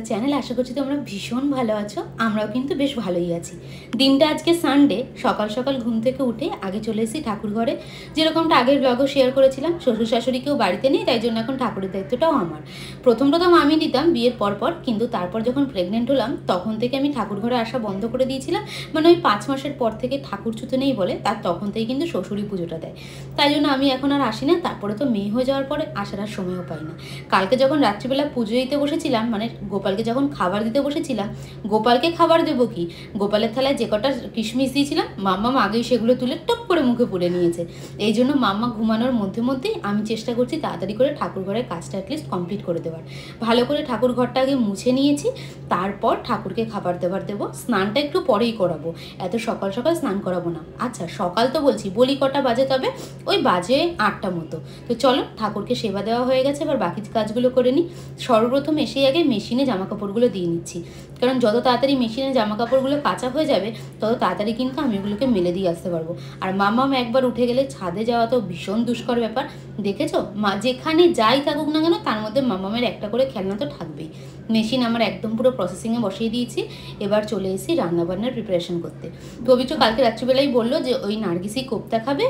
The channel. আশা করছি তোমরা ভীষণ ভালো আছো, আমরাও কিন্তু বেশ ভালোই আছি। দিনটা আজকে সানডে, সকাল সকাল ঘুম থেকে উঠে আগে চলে এসেছি ঠাকুর ঘরে। যেরকমটা আগের ব্লগও শেয়ার করেছিলাম, শ্বশুর শাশুড়ি কেউ বাড়িতে নেই, তাই জন্য এখন ঠাকুরের দায়িত্বটাও আমার। প্রথম আমি দিতাম বিয়ের পর, কিন্তু তারপর যখন প্রেগনেন্ট হলাম তখন থেকে আমি ঠাকুর ঘরে আসা বন্ধ করে দিয়েছিলাম। মানে ওই 5 মাসের পর থেকে ঠাকুর ছুতে নেই বলে, তার তখন থেকে কিন্তু শ্বশুরই পুজোটা দেয়, তাই জন্য আমি এখন আর আসি না। তারপরে তো মেয়ে হয়ে যাওয়ার পরে আসার আর সময়ও পাই না। কালকে যখন রাত্রিবেলা পুজো দিতে বসেছিলাম, মানে গোপালকে যখন খাবার দিতে বসেছিলাম, গোপালকে খাবার দেবো কি, গোপালের থালায় যে কটা কিশমিশ দিয়েছিলাম মাম্মা আগেই সেগুলো তুলে টপ করে মুখে পুড়ে নিয়েছে। এই জন্য মাম্মা ঘুমানোর মধ্যেই আমি চেষ্টা করছি তাড়াতাড়ি করে ঠাকুর ঘরের কাজটা অ্যাটলিস্ট কমপ্লিট করে দেওয়ার। ভালো করে ঠাকুর ঘরটা আগে মুছে নিয়েছি, তারপর ঠাকুরকে খাবার দাবার দেবো। স্নানটা একটু পরেই করাবো, এত সকাল সকাল স্নান করাবো না। আচ্ছা সকাল তো বলছি, বলি কটা বাজে, তবে ওই বাজে 8টা মতো। তো চলো, ঠাকুরকে সেবা দেওয়া হয়ে গেছে, এবার বাকি কাজগুলো করে নিই। সর্বপ্রথম এসেই আগে মেশিনে জামা কাপড়গুলো দিয়ে নিচ্ছি, কারণ যত তাড়াতাড়ি মেশিনে জামা কাপড়গুলো কাঁচা হয়ে যাবে তত তাড়াতাড়ি কিন্তু আমি ওগুলোকে মেলে দিয়ে আসতে পারবো। আর মাম্মাম একবার উঠে গেলে ছাদে যাওয়া তো ভীষণ দুষ্কর ব্যাপার। দেখেছো, মা যেখানে যাই থাকুক না কেন তার মধ্যে মাম্মামের একটা করে খেলনা তো থাকবেই। মেশিন আমার একদম পুরো প্রসেসিংয়ে বসিয়ে দিয়েছি, এবার চলে এসেছি রান্নাবান্নার প্রিপারেশন করতে। পবিত্র কালকে রাত্রিবেলাই বললো যে ওই নার্গিসি কোপ্তা খাবে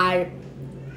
আর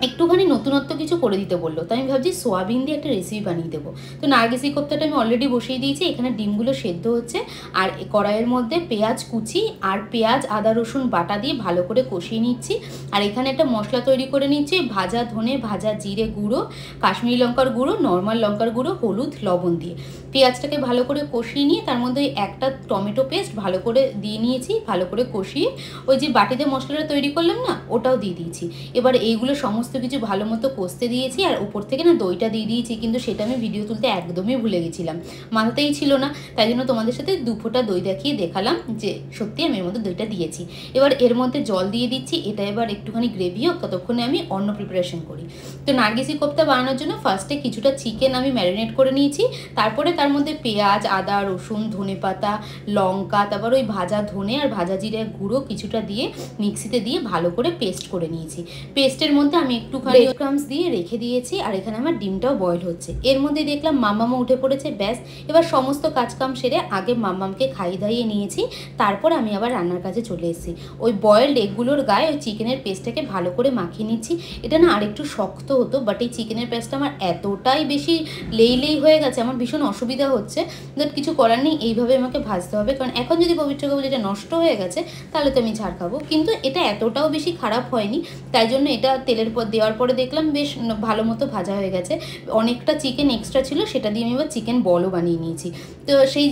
একটুখানি নতুনত্ব কিছু করে দিতে বললো। তো আমি ভাবছি সোয়াবিন দিয়ে একটা রেসিপি বানিয়ে দেবো। তো নার্গিসি কোপ্তাটা আমি অলরেডি বসিয়ে দিয়েছি, এখানে ডিমগুলো সেদ্ধ হচ্ছে। আর কড়াইয়ের মধ্যে পেঁয়াজ কুচি আর পেঁয়াজ আদা রসুন বাটা দিয়ে ভালো করে কষিয়ে নিচ্ছি। আর এখানে একটা মশলা তৈরি করে নিচ্ছি, ভাজা ধনে, ভাজা জিরে গুঁড়ো, কাশ্মীরি লঙ্কার গুঁড়ো, নর্মাল লঙ্কার গুঁড়ো, হলুদ, লবণ দিয়ে পেঁয়াজটাকে ভালো করে কষিয়ে নিয়ে তার মধ্যে একটা টমেটো পেস্ট ভালো করে দিয়ে নিয়েছি। ভালো করে কষিয়ে ওই যে বাটিতে মশলাটা তৈরি করলাম না, ওটাও দিয়ে দিয়েছি। এবার এইগুলো সমস্ত কিছু ভালো মতো কষতে দিয়েছি, আর উপর থেকে না দইটা দিয়ে দিয়েছি, কিন্তু সেটা আমি ভিডিও তুলতে একদমই ভুলে গেছিলাম, মাথাতেই ছিল না। তাই জন্য তোমাদের সাথে 2 ফোঁটা দই দেখিয়ে দেখালাম যে সত্যি আমি এর মধ্যে দইটা দিয়েছি। এবার এর মধ্যে জল দিয়ে দিচ্ছি, এটা এবার একটুখানি গ্রেভি হোক, ততক্ষণে আমি অন্য প্রিপারেশন করি। তো নার্গিসি কোপ্তা বানানোর জন্য ফার্স্টে কিছুটা চিকেন আমি ম্যারিনেট করে নিয়েছি, তারপরে তার মধ্যে পেঁয়াজ আদা রসুন ধনে পাতা লঙ্কা, তারপর ওই ভাজা ধনে আর ভাজা জিরে গুঁড়ো কিছুটা দিয়ে মিক্সিতে দিয়ে ভালো করে পেস্ট করে নিয়েছি। পেস্টের মধ্যে আমি একটুখানি ক্রামস দিয়ে রেখে দিয়েছি, আর এখানে আমার ডিমটাও বয়েল হচ্ছে। এর মধ্যে দেখলাম মাম্মামও উঠে পড়েছে। ব্যাস, এবার সমস্ত কাজকাম সেরে আগে মাম্মামকে খাইয়ে দাইয়ে নিয়েছি, তারপর আমি আবার রান্নার কাজে চলে এসেছি। ওই বয়েলড এগগুলোর গায়ে ওই চিকেনের পেস্টটাকে ভালো করে মাখিয়ে নিচ্ছি। এটা না আরেকটু শক্ত হতো, বাট এই চিকেনের পেস্টটা আমার এতটাই বেশি লেই হয়ে গেছে, আমার ভীষণ অসুবিধা হচ্ছে। বাট কিছু করার নেই, এইভাবে আমাকে ভাজতে হবে, কারণ এখন যদি পবিত্রকে বলি এটা নষ্ট হয়ে গেছে তাহলে তো আমি ঝাড় খাবো। কিন্তু এটা এতটাও বেশি খারাপ হয়নি, তাই জন্য এটা তেলের পর দেওয়ার পরে দেখলাম বেশ ভালো মতো ভাজা হয়ে গেছে। অনেকটা চিকেন এক্সট্রা ছিল, সেটা দিয়ে আমি এবার চিকেন বলও বানিয়ে নিয়েছি। তো সেই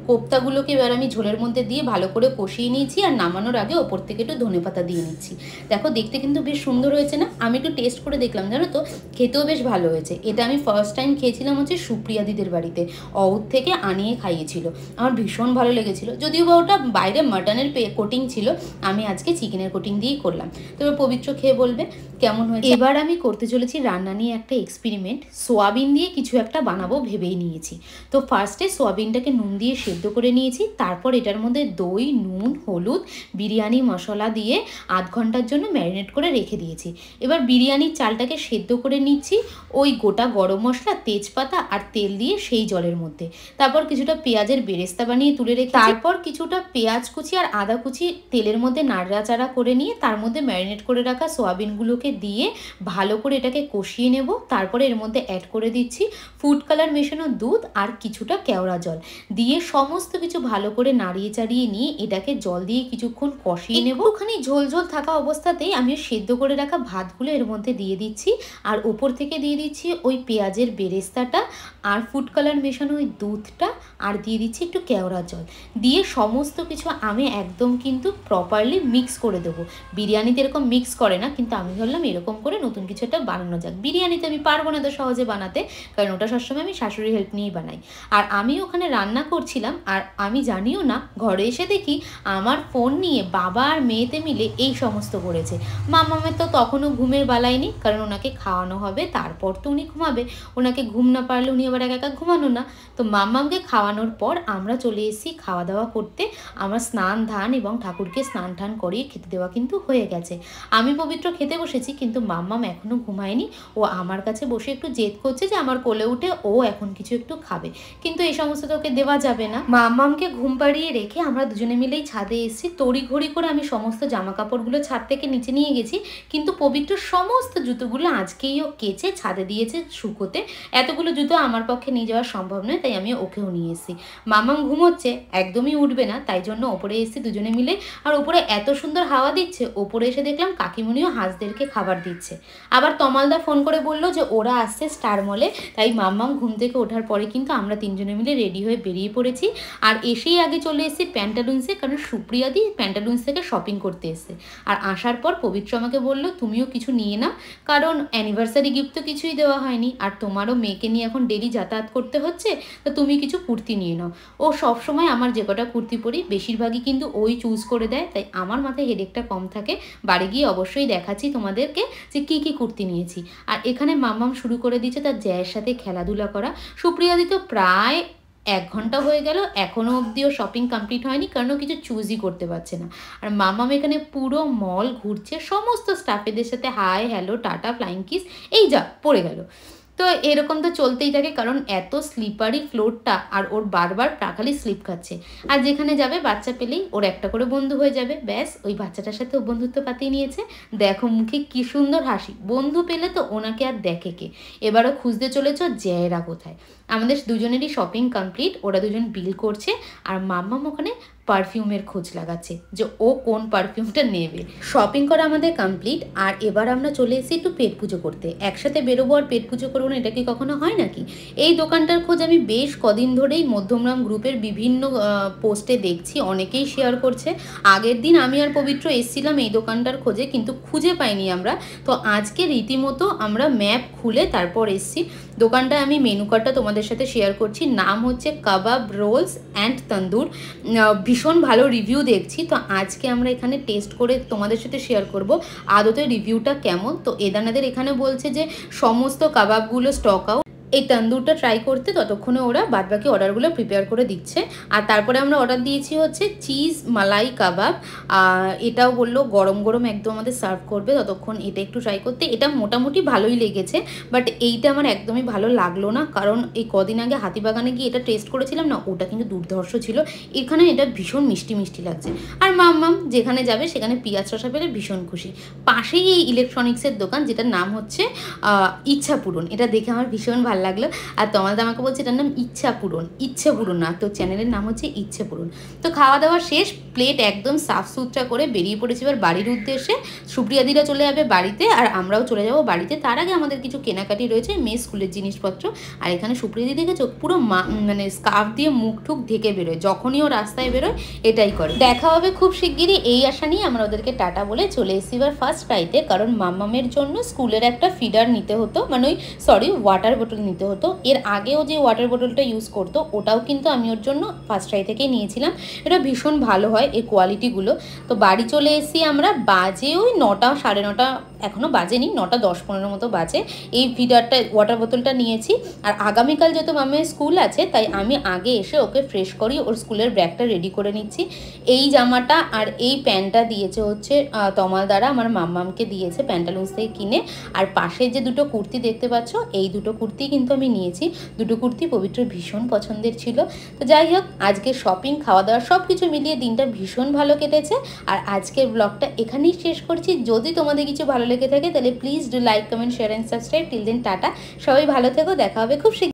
কোপ্তাগুলোকে এবার আমি ঝোলের মধ্যে দিয়ে ভালো করে কষিয়ে নিয়েছি, আর নামানোর আগে ওপর থেকে একটু ধনেপাতা দিয়ে নিচ্ছি। দেখো দেখতে কিন্তু বেশ সুন্দর হয়েছে না? আমি একটু টেস্ট করে দেখলাম, জানো তো খেতেও বেশ ভালো হয়েছে। এটা আমি ফার্স্ট টাইম খেয়েছিলাম হচ্ছে সুপ্রিয়া দিদের বাড়িতে, অউত থেকে আনিয়ে খাইয়েছিল, আমার ভীষণ ভালো লেগেছিল। যদিও বা ওটা বাইরে মাটনের কোটিং ছিল, আমি আজকে চিকেনের কোটিং দিয়েই করলাম। তো পবিত্র খেয়ে বলবে কেমন হয়েছে। এবার আমি করতে চলেছি রান্না নিয়ে একটা এক্সপেরিমেন্ট। সোয়াবিন দিয়ে কিছু একটা বানাবো ভেবেই নিয়েছি। তো ফার্স্টে সোয়াবিনটাকে নুন দিয়ে সেদ্ধ করে নিয়েছি, তারপর এটার মধ্যে দই নুন হলুদ বিরিয়ানি মশলা দিয়ে আধ ঘন্টার জন্য ম্যারিনেট করে রেখে দিয়েছি। এবার বিরিয়ানির চালটাকে সেদ্ধ করে নিচ্ছি, ওই গোটা গরম মশলা তেজপাতা আর তেল দিয়ে সেই জলের মধ্যে। তারপর কিছুটা পেঁয়াজের বেরেস্তা বানিয়ে তুলে রেখে, তারপর কিছুটা পেঁয়াজ কুচি আর আদা কুচি তেলের মধ্যে নাড়াচাড়া করে নিয়ে তার মধ্যে ম্যারিনেট করে রাখা সোয়াবিনগুলোকে দিয়ে ভালো করে এটাকে কষিয়ে নেব। তারপরে এর মধ্যে অ্যাড করে দিচ্ছি ফুড কালার মেশানো দুধ আর কিছুটা কেওড়া জল দিয়ে সমস্ত কিছু ভালো করে নাড়িয়ে চাড়িয়ে নিয়ে এটাকে জল দিয়ে কিছুক্ষণ কষিয়ে নেব। ওখানে ঝোল ঝোল থাকা অবস্থাতেই আমি সেদ্ধ করে রাখা ভাতগুলো এর মধ্যে দিয়ে দিচ্ছি, আর ওপর থেকে দিয়ে দিচ্ছি ওই পেঁয়াজের বেরেস্তাটা আর ফুড কালার মেশানো ওই দুধটা, আর দিয়ে দিচ্ছি একটু কেওড়া জল দিয়ে সমস্ত কিছু আমি একদম কিন্তু প্রপারলি মিক্স করে দেবো। বিরিয়ানিতে এরকম মিক্স করে না, কিন্তু আমি ভাবলাম এরকম করে নতুন কিছু একটা বানানো যাক। বিরিয়ানিতে আমি পারবো না তো সহজে বানাতে, কারণ ওটা সবসময় আমি শাশুড়ির হেল্প নিয়েই বানাই। আর আমি ওখানে রান্না করছিলাম, আর আমি জানিও না ঘরে এসে দেখি আমার ফোন নিয়ে বাবা আর মেয়েতে মিলে এই সমস্ত করেছে। মামামের তো তখনও ঘুমের বালাই নেই, কারণ ওনাকে খাওয়ানো হবে, তারপর তো উনি ঘুমাবে। ওনাকে ঘুম না পারলে উনি আবার একা একা ঘুমানো না। তো মাম্মামকে খাওয়ানোর পর আমরা চলে এসেছি খাওয়া দাওয়া করতে। আমার স্নান ধান এবং ঠাকুরকে স্নান টান করিয়ে খেতে দেওয়া কিন্তু হয়ে গেছে। আমি পবিত্র খেতে বসেছি, কিন্তু মাম্মাম এখনও ঘুমায়নি। ও আমার কাছে বসে একটু জেদ করছে যে আমার কোলে উঠে ও এখন কিছু একটু খাবে, কিন্তু এই সমস্ত তো ওকে দেওয়া যাবে না। মাম্মামকে ঘুম পাড়িয়ে রেখে আমরা দুজনে মিলেই ছাদে এসেছি। তড়িঘড়ি করে আমি সমস্ত জামা কাপড়গুলো ছাদ থেকে নিচে নিয়ে গেছি, কিন্তু পবিত্র সমস্ত জুতোগুলো আজকেই ও কেচে ছাদে দিয়েছে শুকোতে। এতগুলো জুতো আমার পক্ষে নিয়ে যাওয়া সম্ভব নয়, তাই আমি ওকেও নিয়ে এসেছি। মাম্মাম ঘুমোচ্ছে, একদমই উঠবে না, তাই জন্য ওপরে এসেছি দুজনে মিলে। আর ওপরে এত সুন্দর হাওয়া দিচ্ছে, ওপরে এসে দেখলাম কাকিমুনিও হাঁসদেরকে খাবার দিচ্ছে। আবার তমালদা ফোন করে বললো যে ওরা আসছে স্টার মলে, তাই মাম্মাম ঘুম থেকে ওঠার পরে কিন্তু আমরা তিনজনে মিলে রেডি হয়ে বেরিয়ে পড়েছি। আর এসেই আগে চলে এসেছি প্যান্টালুন্সে, কারণ সুপ্রিয়াদি প্যান্টালুন্স থেকে শপিং করতে এসে। আর আসার পর পবিত্র আমাকে বললো তুমিও কিছু নিয়ে নাও, কারণ অ্যানিভার্সারি গিফট তো কিছুই দেওয়া হয়নি, আর তোমারও মেয়েকে নিয়ে এখন ডেলি যাতায়াত করতে হচ্ছে, তো তুমি কিছু কুর্তি নিয়ে নাও। ও সবসময় আমার যে কটা কুর্তি পরি বেশিরভাগই কিন্তু ওই চুজ করে দেয়, তাই আমার মাথায় হেডেকটা কম থাকে। বাড়ি গিয়ে অবশ্যই দেখাচ্ছি তোমাদেরকে যে কী কী কুর্তি নিয়েছি। আর এখানে মাম্মাম শুরু করে দিয়েছে তার জ্যায়ের সাথে খেলাধুলা করা। সুপ্রিয়াদি তো প্রায় 1 ঘন্টা হয়ে গেল, এখনও অবধিও শপিং কমপ্লিট হয়নি, কারণ কিছু চুজই করতে পারছে না। আর মাম্মাম এখানে পুরো মল ঘুরছে, সমস্ত স্টাফেদের সাথে hi hello tata flying kiss, এই যা পড়ে গেল। তো এরকম তো চলতেই থাকে, কারণ এত স্লিপারি ফ্লোরটা, আর ওর বারবার টাকালি স্লিপ খাচ্ছে। আর যেখানে যাবে বাচ্চা পেলেই ওর একটা করে বন্ধু হয়ে যাবে, ব্যাস ওই বাচ্চাটার সাথে ও বন্ধুত্ব পাতিয়ে নিয়েছে। দেখো মুখে কি সুন্দর হাসি, বন্ধু পেলে তো ওনাকে আর দেখে কে। এবারও খুঁজতে চলেছ জয়েরা কোথায়। আমাদের দুজনেরই শপিং কমপ্লিট, ওরা দুজন বিল করছে, আর মাম্মাম ওখানে পারফিউমের খোঁজ লাগাচ্ছে যে ও কোন পারফিউমটা নেবে। শপিং করা আমাদের কমপ্লিট, আর এবার আমরা চলে এসেছি একটু পেট পুজো করতে। একসাথে বেরোবো আর পেট পুজো করবো না, এটা কি কখনো হয় নাকি? এই দোকানটার খোঁজ আমি বেশ কদিন ধরেই মধ্যমগ্রাম গ্রুপের বিভিন্ন পোস্টে দেখছি, অনেকেই শেয়ার করছে। আগের দিন আমি আর পবিত্র এসেছিলাম এই দোকানটার খোঁজে, কিন্তু খুঁজে পাইনি আমরা। তো আজকে রীতিমতো আমরা ম্যাপ খুলে তারপর এসেছি। দোকানটা আমি মেনু কার্ডটা তোমাদের সাথে শেয়ার করছি। নাম হচ্ছে কাবাব রোলস অ্যান্ড তন্দুর। ভীষণ ভালো রিভিউ দেখছি, তো আজকে আমরা এখানে টেস্ট করে তোমাদের সাথে শেয়ার করব আদতে রিভিউটা কেমন। তো এদানাদের এখানে বলছে যে সমস্ত কাবাবগুলো স্টক আউট, এই তন্দুরটা ট্রাই করতে ততক্ষণে ওরা বাদবাকি অর্ডারগুলো প্রিপেয়ার করে দিচ্ছে। আর তারপরে আমরা অর্ডার দিয়েছি হচ্ছে চিজ মালাই কাবাব। এটাও বললো গরম গরম একদম আমাদের সার্ভ করবে, ততক্ষণ এটা একটু ট্রাই করতে। এটা মোটামুটি ভালোই লেগেছে, বাট এইটা আমার একদমই ভালো লাগলো না, কারণ এই কদিন আগে হাতিবাগানে গিয়ে এটা টেস্ট করেছিলাম না, ওটা কিন্তু দুর্ধর্ষ ছিল। এখানে এটা ভীষণ মিষ্টি মিষ্টি লাগছে। আর মাম্মাম যেখানে যাবে সেখানে পিঁয়াজ শসা পেলে ভীষণ খুশি। পাশেই এই ইলেকট্রনিক্সের দোকান, যেটার নাম হচ্ছে ইচ্ছা পূরণ। এটা দেখে আমার ভীষণ ভালো লাগলো। আর তোমাদের আমাকে বলছে এটার নাম ইচ্ছা পূরণ না, তো চ্যানেলের নাম হচ্ছে ইচ্ছে পূরণ। তো খাওয়া দাওয়া শেষ, প্লেট একদম সাফ সুতরা করে বেরিয়ে পড়েছি এবার বাড়ির উদ্দেশ্যে। সুপ্রিয়াদিরা চলে যাবে বাড়িতে, আর আমরাও চলে যাব বাড়িতে। তার আগে আমাদের কিছু কেনাকাটি রয়েছে, মেয়ে স্কুলের জিনিসপত্র। আর এখানে সুপ্রিয়াদি দেখেছো পুরো মানে স্কার্ফ দিয়ে মুখ ঠুক ঢেকে বেরোয়, যখনই ও রাস্তায় বেরোয় এটাই করে। দেখা হবে খুব শিগগিরই, এই আশা নিয়ে আমরা ওদেরকে টাটা বলে চলে এসেছি এবার ফার্স্ট ক্রাইতে, কারণ মাম্মামের জন্য স্কুলের একটা ফিডার নিতে হতো, মানে ওয়াটার বোতল নিতে হতো। এর আগেও যে ওয়াটার বোতলটা ইউজ করতো ওটাও কিন্তু আমি ওর জন্য ফার্স্ট ক্রাই থেকে নিয়েছিলাম। এটা ভীষণ ভালো হয় এই কোয়ালিটিগুলো। তো বাড়ি চলে এসেছি আমরা, বাজে ওই 9টা 9:30, এখনও বাজেনি, 9টা 10-15 মতো বাজে। এই ফিডারটা ওয়াটার বোতলটা নিয়েছি। আর আগামীকাল যেহেতু মামের স্কুল আছে, তাই আমি আগে এসে ওকে ফ্রেশ করি, ওর স্কুলের ব্যাগটা রেডি করে নিচ্ছি। এই জামাটা আর এই প্যান্টটা দিয়েছে হচ্ছে তমাল দ্বারা, আমার মাম্মামকে দিয়েছে প্যান্টালুন্স থেকে কিনে। আর পাশে যে দুটো কুর্তি দেখতে পাচ্ছ, এই দুটো কুর্তি কিন্তু আমি নিয়েছি। দুটো কুর্তি পবিত্র ভীষণ পছন্দের ছিল। তো যাই হোক, আজকে শপিং খাওয়া দাওয়া সব কিছু মিলিয়ে দিনটা ভীষণ ভালো কেটেছে। আর আজকের ব্লগটা এখানেই শেষ করছি। যদি তোমাদের কিছু ভালো লেগে থাকে তাহলে please do like, comment, share and subscribe. Till then tata, সবাই ভালো থেকো, দেখা হবে খুব শীঘ্রই।